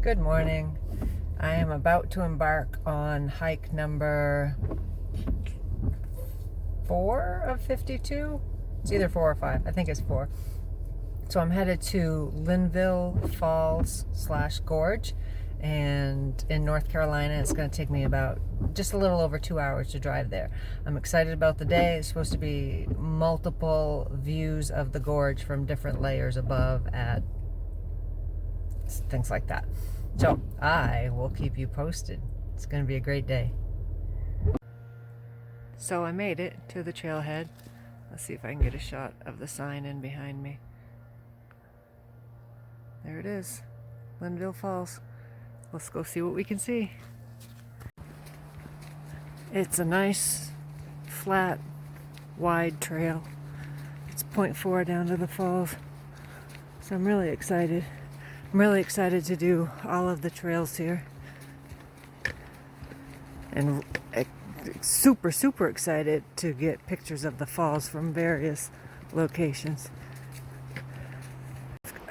Good morning. I am about to embark on hike number 4 of 52. It's either 4 or 5. I think it's 4. So I'm headed to Linville Falls / Gorge, and in North Carolina. It's going to take me about just a little over 2 hours to drive there. I'm excited about the day. It's supposed to be multiple views of the gorge from different layers above at things like that. So I will keep you posted. It's going to be a great day. So I made it to the trailhead. Let's see if I can get a shot of the sign in behind me. There it is, Linville Falls. Let's go see what we can see. It's a nice, flat, wide trail. It's 0.4 down to the falls. So I'm really excited. I'm really excited to do all of the trails here. And super, super excited to get pictures of the falls from various locations.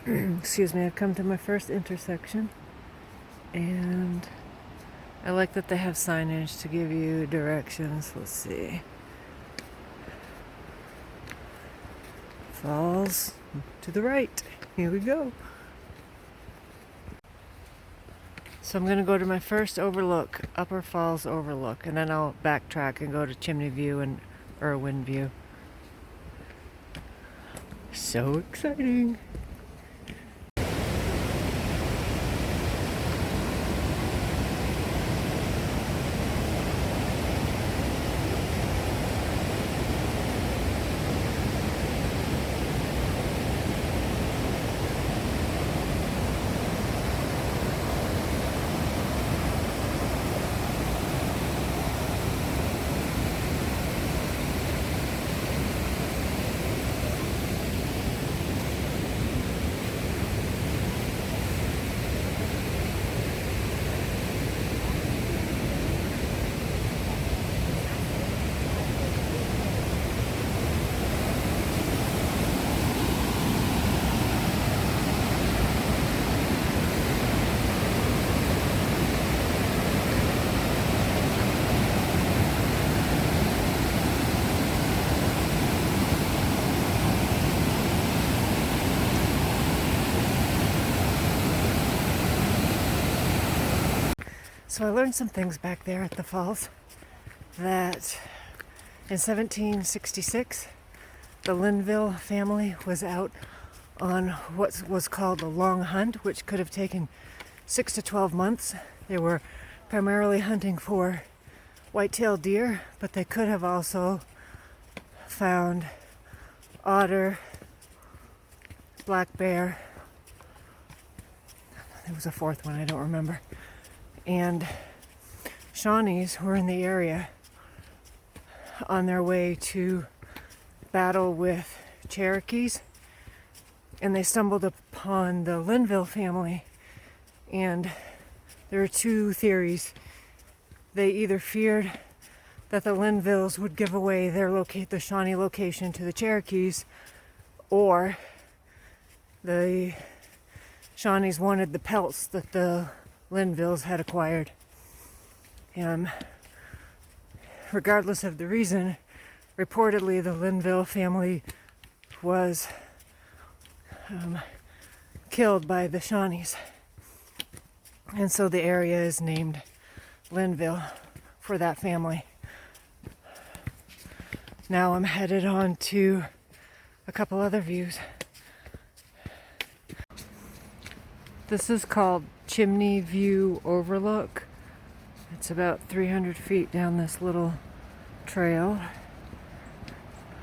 Excuse me, I've come to my first intersection. And I like that they have signage to give you directions. Let's see. Falls to the right. Here we go. So I'm going to go to my first overlook, Upper Falls Overlook, and then I'll backtrack and go to Chimney View and Irwin View. So exciting! So I learned some things back there at the falls, that in 1766, the Linville family was out on what was called a long hunt, which could have taken 6 to 12 months. They were primarily hunting for white-tailed deer, but they could have also found otter, black bear. There was a fourth one, I don't remember. And Shawnees were in the area on their way to battle with Cherokees, and they stumbled upon the Linville family. And there are two theories. They either feared that the Linvilles would give away the Shawnee location to the Cherokees, or the Shawnees wanted the pelts that the Linvilles had acquired. Regardless of the reason, reportedly the Linville family was killed by the Shawnees. And so the area is named Linville for that family. Now I'm headed on to a couple other views. This is called Chimney View Overlook. It's about 300 feet down this little trail.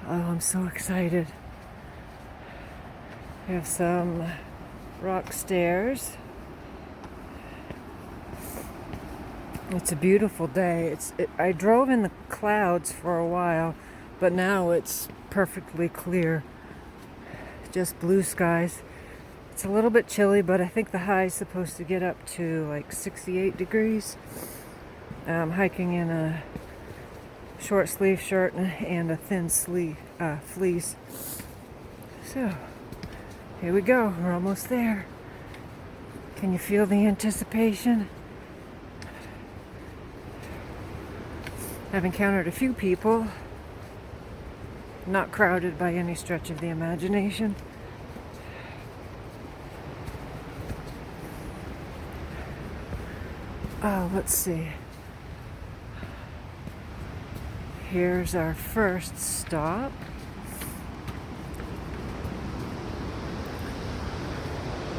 Oh, I'm so excited. We have some rock stairs. It's a beautiful day. I drove in the clouds for a while, but now it's perfectly clear. Just blue skies. It's a little bit chilly, but I think the high is supposed to get up to like 68 degrees. I'm hiking in a short sleeve shirt and a thin fleece. So, here we go. We're almost there. Can you feel the anticipation? I've encountered a few people, not crowded by any stretch of the imagination. Oh, let's see. Here's our first stop.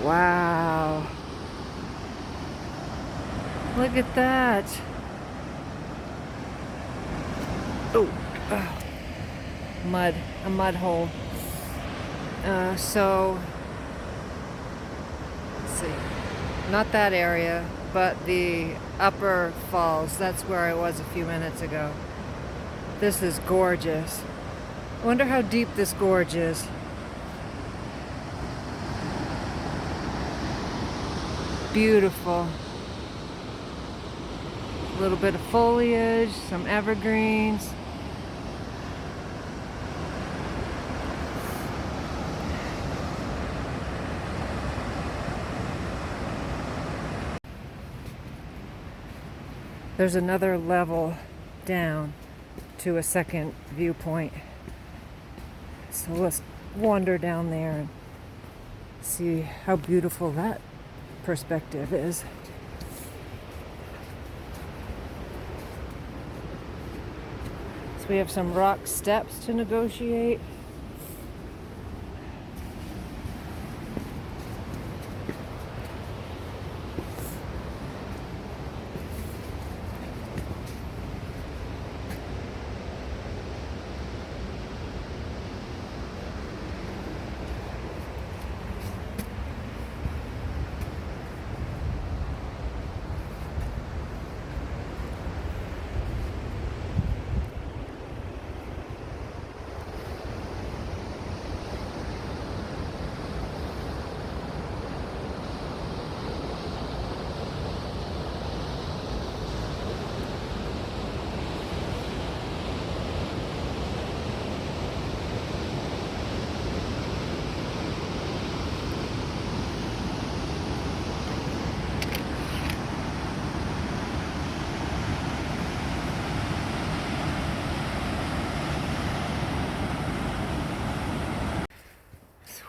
Wow. Look at that. Oh, mud, a mud hole. So, let's see. Not that area, but the upper falls. That's where I was a few minutes ago. This is gorgeous. I wonder how deep this gorge is. Beautiful. A little bit of foliage, some evergreens. There's another level down to a second viewpoint. So let's wander down there and see how beautiful that perspective is. So we have some rock steps to negotiate.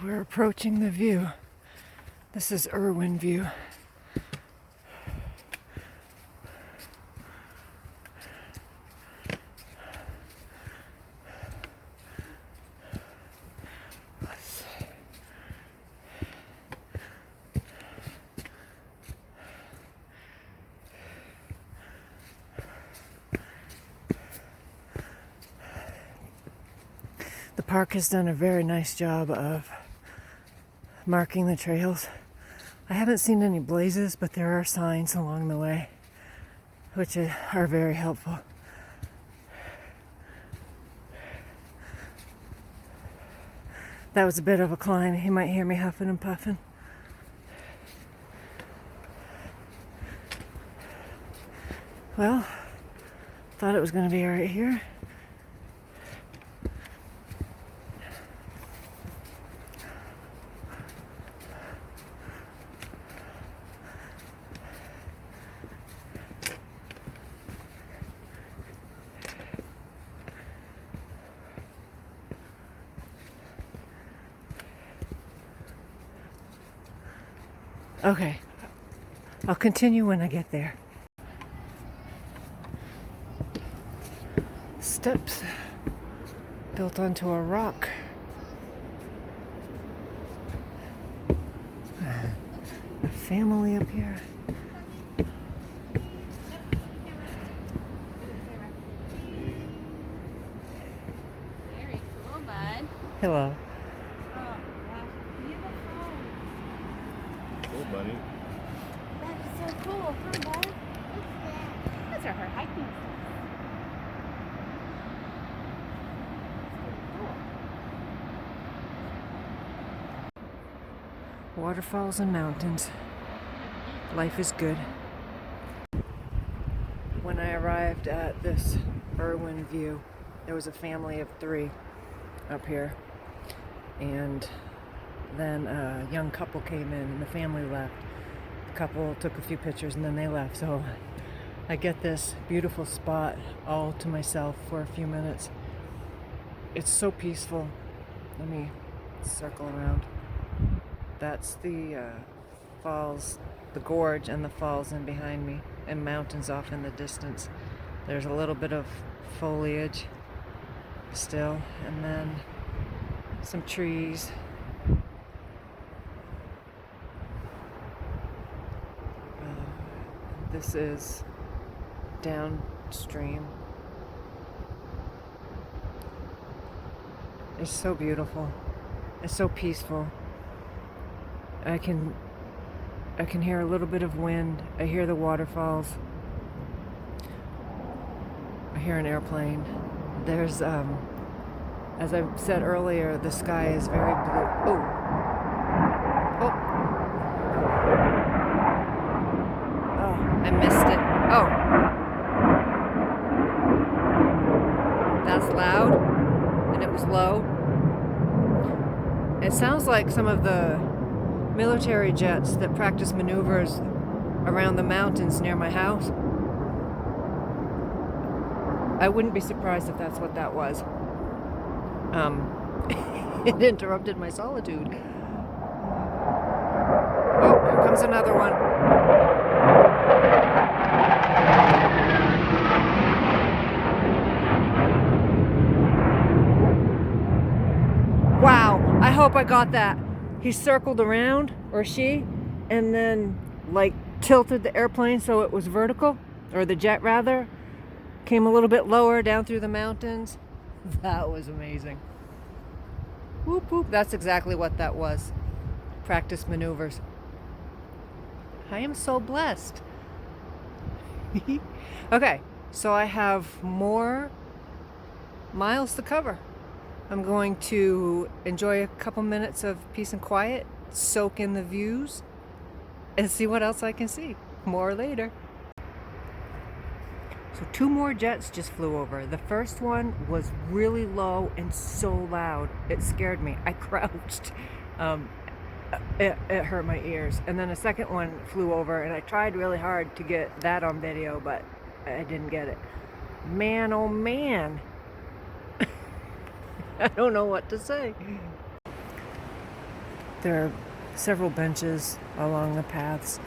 We're approaching the view. This is Irwin View. The park has done a very nice job of marking the trails. I haven't seen any blazes, but there are signs along the way, which are very helpful. That was a bit of a climb. You might hear me huffing and puffing. Well, thought it was going to be right here. Okay, I'll continue when I get there. Steps built onto a rock. A family up here. Very cool, bud. Hello. Buddy. That is so cool. Come, bud. Those are her hiking sticks. Waterfalls and mountains. Life is good. When I arrived at this Irwin View, there was a family of 3 up here. And then a young couple came in and the family left. couple took a few pictures and then they left. So I get this beautiful spot all to myself for a few minutes. It's so peaceful. Let me circle around. That's the falls, the gorge, and the falls in behind me, and mountains off in the distance. There's a little bit of foliage still, and then some trees. This is downstream. It's so beautiful. It's so peaceful. I can hear a little bit of wind. I hear the waterfalls. I hear an airplane. There's as I said earlier, the sky is very blue. Oh. Oh. Oh, I missed it. Oh. That's loud, and it was low. It sounds like some of the military jets that practice maneuvers around the mountains near my house. I wouldn't be surprised if that's what that was. It interrupted my solitude. Oh, here comes another one. Wow, I hope I got that. He circled around, or she, and then like tilted the airplane so it was vertical, or the jet rather, came a little bit lower down through the mountains. That was amazing. Whoop whoop, that's exactly what that was. Practice maneuvers. I am so blessed. Okay, so I have more miles to cover. I'm going to enjoy a couple minutes of peace and quiet, soak in the views, and see what else I can see. More later. So 2 more jets just flew over. The first one was really low and so loud. It scared me. I crouched. It hurt my ears. And then a second one flew over, and I tried really hard to get that on video, but I didn't get it. Man, oh man. I don't know what to say. There are several benches along the paths.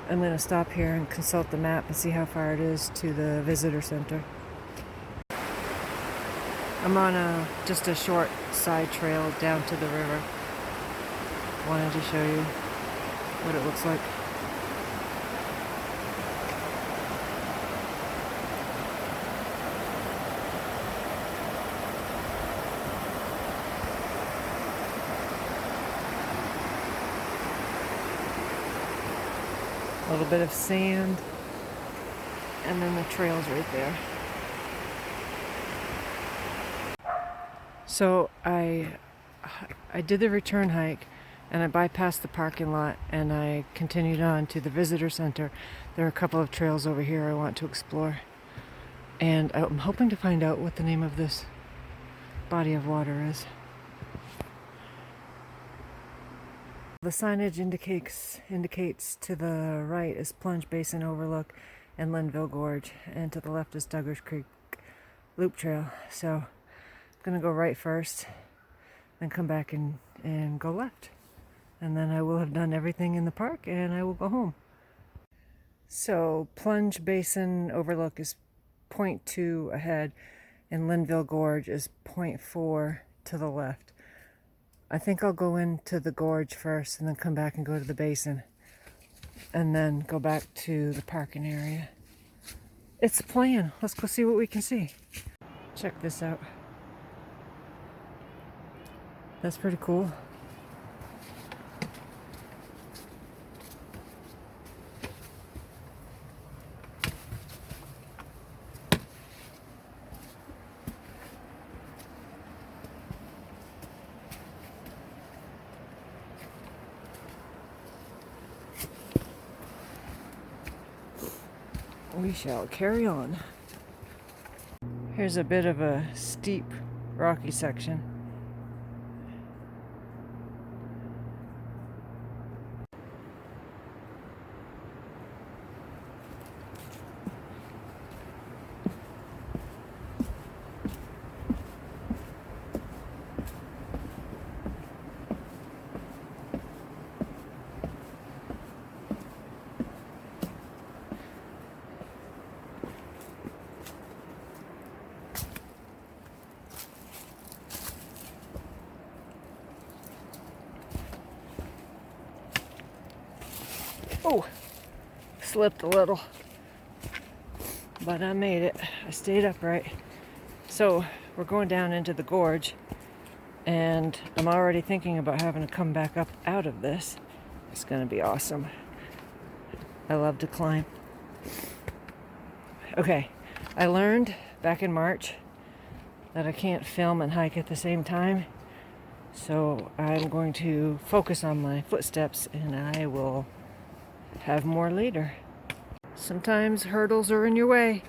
I'm going to stop here and consult the map and see how far it is to the visitor center. I'm on just a short side trail down to the river. Wanted to show you what it looks like. A little bit of sand, and then the trail's right there. So I did the return hike, and I bypassed the parking lot, and I continued on to the visitor center. There are a couple of trails over here I want to explore, and I'm hoping to find out what the name of this body of water is. The signage indicates to the right is Plunge Basin Overlook and Linville Gorge, and to the left is Duggars Creek Loop Trail. So I'm gonna go right first, then come back and go left, and then I will have done everything in the park, and I will go home. So Plunge Basin Overlook is 0.2 ahead, and Linville Gorge is 0.4 to the left. I think I'll go into the gorge first and then come back and go to the basin and then go back to the parking area. It's a plan. Let's go see what we can see. Check this out. That's pretty cool. We shall carry on. Here's a bit of a steep, rocky section. Oh, slipped a little, but I made it. I stayed upright. So we're going down into the gorge, and I'm already thinking about having to come back up out of this. It's gonna be awesome. I love to climb. Okay, I learned back in March that I can't film and hike at the same time. So I'm going to focus on my footsteps, and I will have more later. Sometimes hurdles are in your way.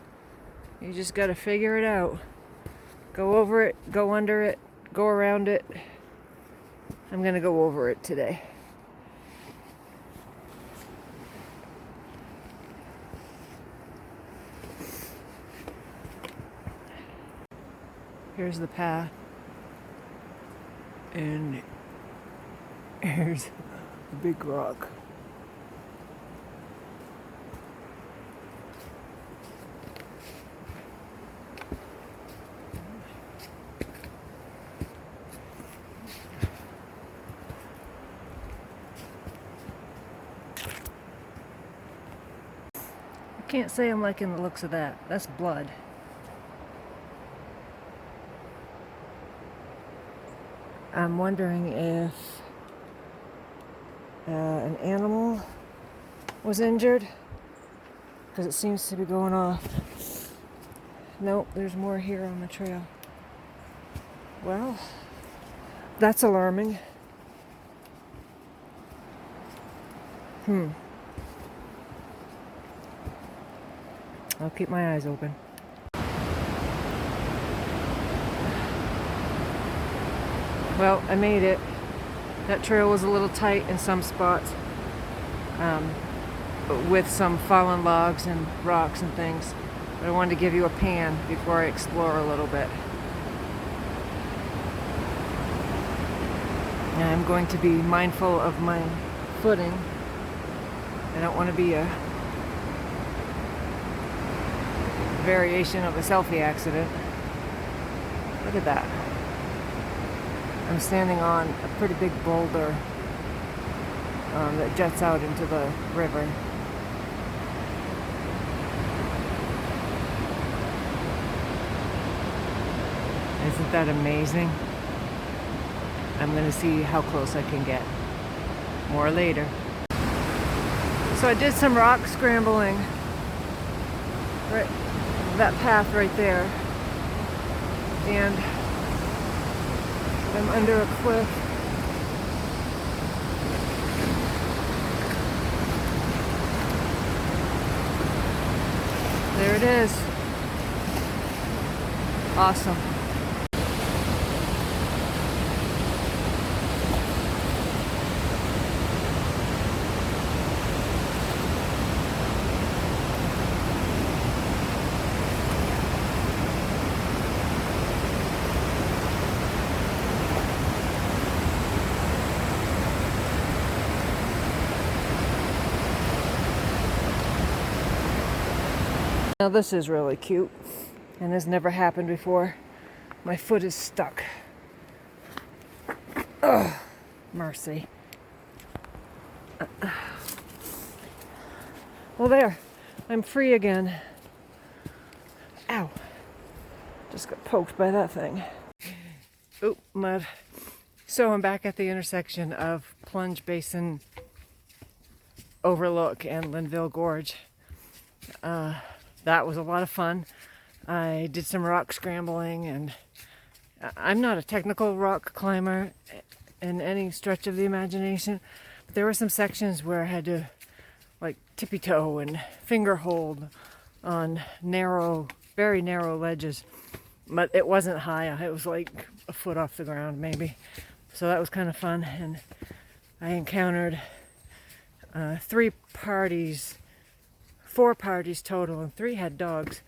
You just got to figure it out. Go over it, go under it, go around it. I'm going to go over it today. Here's the path. And here's a big rock. I can't say I'm liking the looks of that. That's blood. I'm wondering if an animal was injured, because it seems to be going off. Nope, there's more here on the trail. Well, that's alarming. I'll keep my eyes open. Well, I made it. That trail was a little tight in some spots, with some fallen logs and rocks and things. But I wanted to give you a pan before I explore a little bit. And I'm going to be mindful of my footing. I don't want to be a variation of a selfie accident. Look at that. I'm standing on a pretty big boulder that juts out into the river. Isn't that amazing? I'm going to see how close I can get. More later. So I did some rock scrambling. Right, that path right there. And I'm under a cliff. There it is. Awesome. Now this is really cute, and has never happened before. My foot is stuck. Ugh, mercy. Well, there. I'm free again. Ow. Just got poked by that thing. Oop, mud. So I'm back at the intersection of Plunge Basin Overlook and Linville Gorge. That was a lot of fun. I did some rock scrambling, and I'm not a technical rock climber in any stretch of the imagination, but there were some sections where I had to like tippy toe and finger hold on narrow, very narrow ledges, but it wasn't high. It was like a foot off the ground maybe. So that was kind of fun, and I encountered 4 parties total, and 3 had dogs.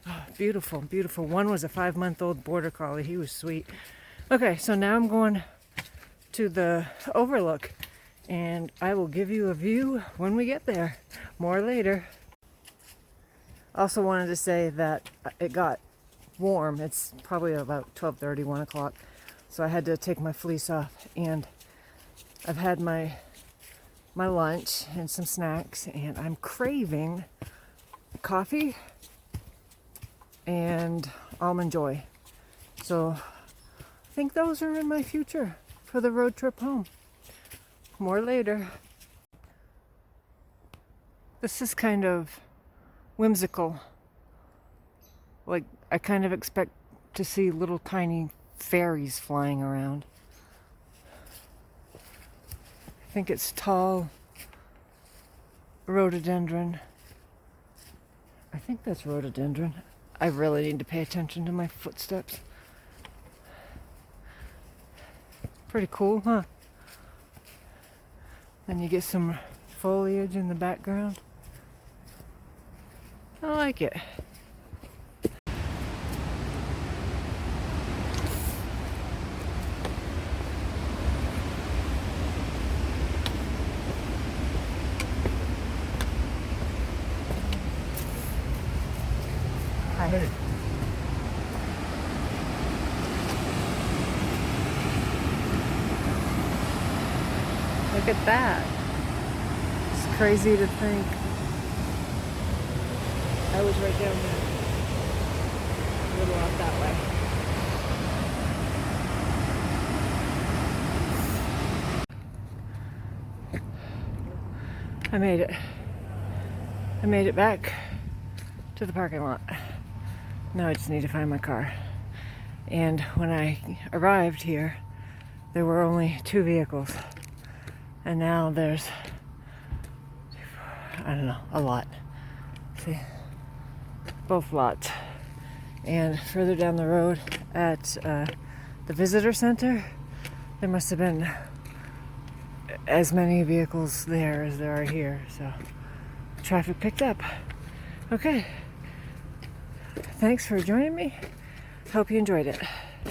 Oh, beautiful, beautiful. One was a 5-month-old border collie. He was sweet. Okay, so now I'm going to the overlook, and I will give you a view when we get there. More later. Also wanted to say that it got warm. It's probably about 12:30, 1 o'clock. So I had to take my fleece off, and I've had my my lunch and some snacks, and I'm craving coffee and almond joy. So I think those are in my future for the road trip home. More later. This is kind of whimsical. Like, I kind of expect to see little tiny fairies flying around. I think it's tall rhododendron. I think that's rhododendron. I really need to pay attention to my footsteps. Pretty cool, huh? Then you get some foliage in the background. I like it. Hi. Look at that. It's crazy to think I was right down there, a little off that way. I made it. I made it back to the parking lot. Now I just need to find my car. And when I arrived here, there were only 2 vehicles. And now there's, I don't know, a lot. See? Both lots. And further down the road at the visitor center, there must have been as many vehicles there as there are here. So traffic picked up. Okay. Thanks for joining me. Hope you enjoyed it.